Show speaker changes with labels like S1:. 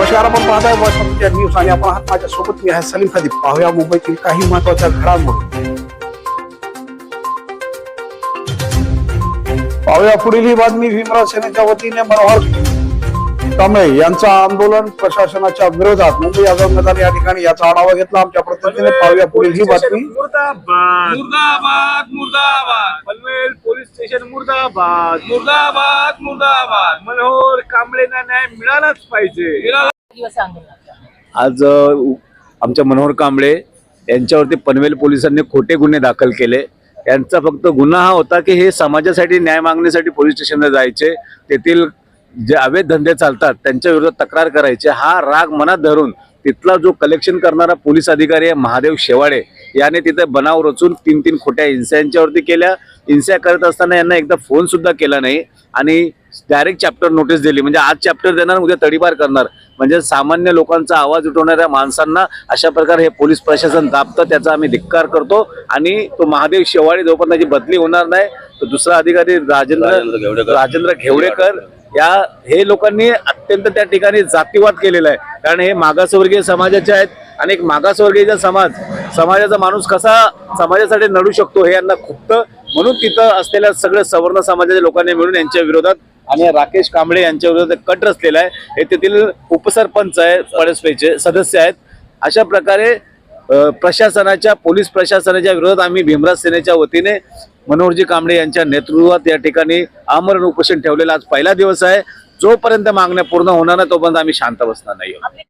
S1: नमस्कार, आपण पाहताय वॉइस ऑफ इंडिया न्यूज आणि आपण आहात माझ्यासोबत. मी आहे सलीम खदीब. पाहूया मुंबईतील काही महत्त्वाच्या घडामोडी. पाहूया पुढील ही बातमी. भीमराव सेनेच्या वतीने मनोहर कांबळे यांचं आंदोलन प्रशासनाच्या विरोधात. मुंबई आझाद मैदान या ठिकाणी याचा आढावा घेतला आमच्या प्रतिनिधीने. पाहूया पुढील ही बातमी.
S2: मुर्दाबाद मुर्दाबाद मुर्दाबाद. पनवेल पोलीस स्टेशन मुर्दाबाद मुर्दाबाद मुर्दाबाद. मनोहर कांबळेंना न्याय मिळालाच पाहिजे.
S3: आज आमच्या मनोहर कांबळे यांच्यावरती पनवेल पोलिसांनी खोटे गुन्हे दाखल केले. यांचा फक्त गुन्हा हा होता की हे समाजासाठी न्याय मागण्यासाठी पोलीस स्टेशनला जायचे, तेथील जे अवैध धंदे चालतात त्यांच्या विरोधात तक्रार करायचे. हा राग मनात धरून तिथला जो कलेक्शन करणारा पोलीस अधिकारी आहे महादेव शेवाळे याने तिथे बनाव रचून तीन खोट्या हिंसा यांच्यावरती केल्या. हिंसा करत असताना यांना एकदा फोन सुद्धा केला नाही आणि डायरेक्ट चॅप्टर नोटीस दिली. म्हणजे आज चॅप्टर देणार, उद्या तडीपार करणार. म्हणजे सामान्य लोकांचा आवाज उठवणाऱ्या माणसांना अशा प्रकारे हे पोलीस प्रशासन दाबतं, त्याचा आम्ही धिक्कार करतो. आणि तो महादेव शेवाळे जोपर्यंत त्याची बदली होणार नाही, तो दुसरा अधिकारी राजेंद्र घेवडेकर हे लोकांनी अत्यंत त्या ठिकाणी जातीवाद केलेला आहे. कारण हे मागासवर्गीय समाजाचे आहेत आणि एक मागासवर्गीय समाजाचा माणूस कसा समाजासाठी लढू शकतो हे यांना खुपतं. म्हणून तिथं असलेल्या सगळ्या सवर्ण समाजाच्या लोकांनी मिळून यांच्या विरोधात आणि राकेश कांबळे यांच्या विरोधात कट रचलेला आहे. हे तेथील उपसरपंच आहे, पळसपेचे सदस्य आहेत. अशा प्रकारे पोलीस प्रशासनाच्या विरोधात आम्ही भीमराव सेनेच्या वतीने मनोहरजी कांबळे यांच्या नेतृत्वात या ठिकाणी आमरण उपोषण ठेवलेलं. आज पहिला दिवस आहे. जोपर्यंत मागण्या पूर्ण होणार नाही तोपर्यंत आम्ही शांत बसणार नाही.